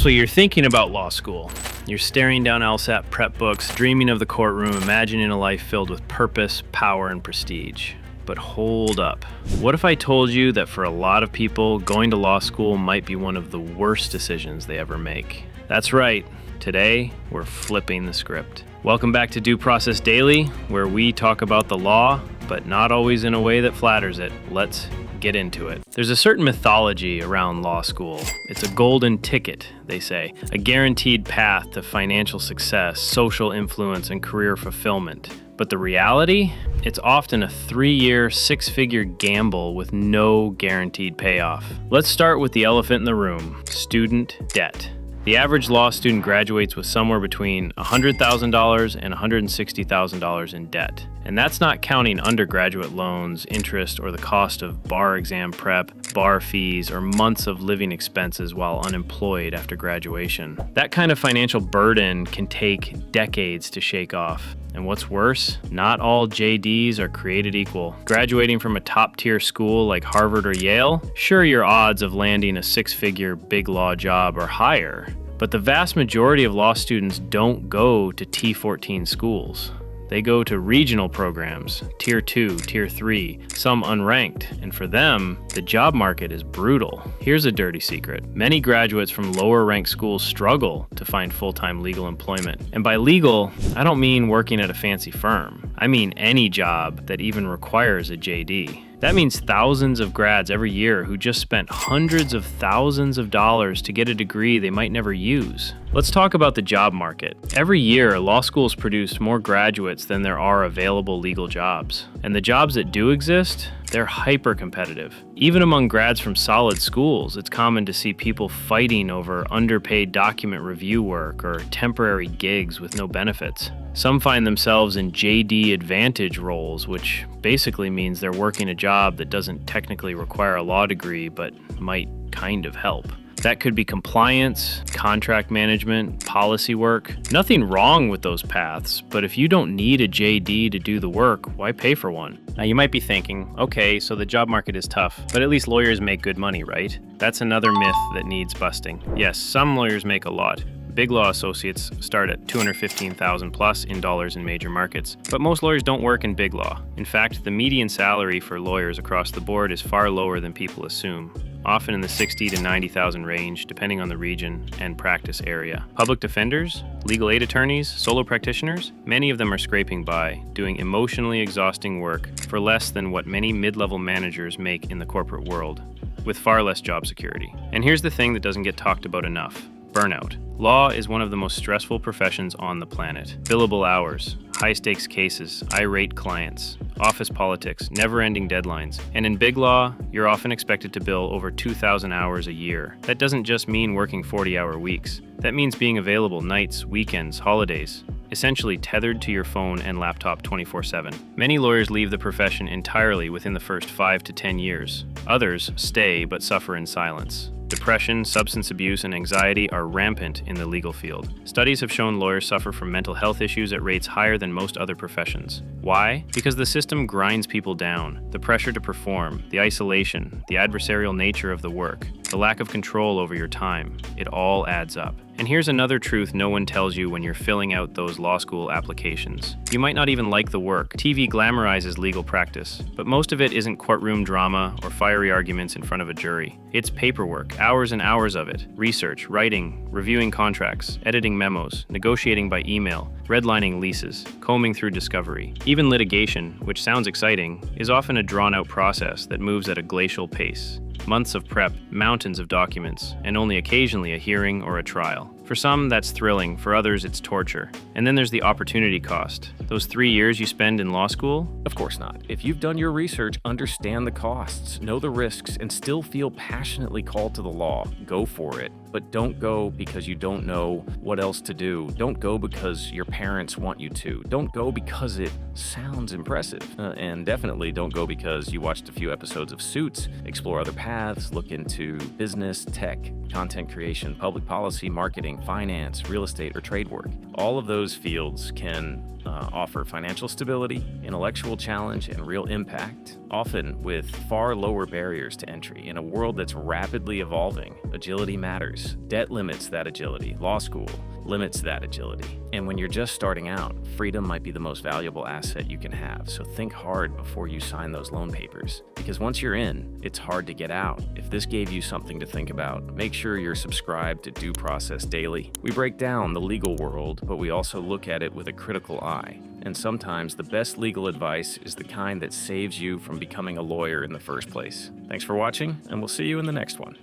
So you're thinking about law school. You're staring down LSAT prep books, dreaming of the courtroom, imagining a life filled with purpose, power, and prestige. But hold up. What if I told you that for a lot of people, going to law school might be one of the worst decisions they ever make? That's right. Today, we're flipping the script. Welcome back to Due Process Daily, where we talk about the law, but not always in a way that flatters it. Let's get into it. There's a certain mythology around law school. It's a golden ticket, they say, a guaranteed path to financial success, social influence, and career fulfillment. But the reality? It's often a 3-year, 6-figure gamble with no guaranteed payoff. Let's start with the elephant in the room, student debt. The average law student graduates with somewhere between $100,000 and $160,000 in debt. And that's not counting undergraduate loans, interest, or the cost of bar exam prep, bar fees, or months of living expenses while unemployed after graduation. That kind of financial burden can take decades to shake off. And what's worse, not all JDs are created equal. Graduating from a top-tier school like Harvard or Yale, sure, your odds of landing a 6-figure big law job are higher, but the vast majority of law students don't go to T14 schools. They go to regional programs, Tier 2, Tier 3, some unranked, and for them, the job market is brutal. Here's a dirty secret. Many graduates from lower-ranked schools struggle to find full-time legal employment. And by legal, I don't mean working at a fancy firm. I mean any job that even requires a JD. That means thousands of grads every year who just spent hundreds of thousands of dollars to get a degree they might never use. Let's talk about the job market. Every year, law schools produce more graduates than there are available legal jobs. And the jobs that do exist, they're hyper-competitive. Even among grads from solid schools, it's common to see people fighting over underpaid document review work or temporary gigs with no benefits. Some find themselves in JD Advantage roles, which basically means they're working a job that doesn't technically require a law degree, but might kind of help. That could be compliance, contract management, policy work. Nothing wrong with those paths, but if you don't need a JD to do the work, why pay for one? Now you might be thinking, okay, so the job market is tough, but at least lawyers make good money, right? That's another myth that needs busting. Yes, some lawyers make a lot. Big law associates start at $215,000 plus in dollars in major markets, but most lawyers don't work in big law. In fact, the median salary for lawyers across the board is far lower than people assume, often in the $60,000 to $90,000 range, depending on the region and practice area. Public defenders, legal aid attorneys, solo practitioners, many of them are scraping by, doing emotionally exhausting work for less than what many mid-level managers make in the corporate world, with far less job security. And here's the thing that doesn't get talked about enough: burnout. Law is one of the most stressful professions on the planet. Billable hours, high-stakes cases, irate clients, office politics, never-ending deadlines. And in big law, you're often expected to bill over 2,000 hours a year. That doesn't just mean working 40-hour weeks. That means being available nights, weekends, holidays, essentially tethered to your phone and laptop 24/7. Many lawyers leave the profession entirely within the first 5 to 10 years. Others stay but suffer in silence. Depression, substance abuse, and anxiety are rampant in the legal field. Studies have shown lawyers suffer from mental health issues at rates higher than most other professions. Why? Because the system grinds people down. The pressure to perform, the isolation, the adversarial nature of the work, the lack of control over your time, it all adds up. And here's another truth no one tells you when you're filling out those law school applications. You might not even like the work. TV glamorizes legal practice, but most of it isn't courtroom drama or fiery arguments in front of a jury. It's paperwork, hours and hours of it, research, writing, reviewing contracts, editing memos, negotiating by email, redlining leases, combing through discovery. Even litigation, which sounds exciting, is often a drawn-out process that moves at a glacial pace. Months of prep, mountains of documents, and only occasionally a hearing or a trial. For some, that's thrilling. For others, it's torture. And then there's the opportunity cost. Those 3 years you spend in law school? Of course not. If you've done your research, understand the costs, know the risks, and still feel passionately called to the law, go for it. But don't go because you don't know what else to do. Don't go because your parents want you to. Don't go because it sounds impressive. And definitely don't go because you watched a few episodes of Suits, explore other paths, look into business, tech, content creation, public policy, marketing, finance, real estate, or trade work. All of those fields can offer financial stability, intellectual challenge, and real impact, often with far lower barriers to entry. In a world that's rapidly evolving, agility matters. years. Debt limits that agility. Law school limits that agility. And when you're just starting out, freedom might be the most valuable asset you can have. So think hard before you sign those loan papers. Because once you're in, it's hard to get out. If this gave you something to think about, make sure you're subscribed to Due Process Daily. We break down the legal world, but we also look at it with a critical eye. And sometimes the best legal advice is the kind that saves you from becoming a lawyer in the first place. Thanks for watching, and we'll see you in the next one.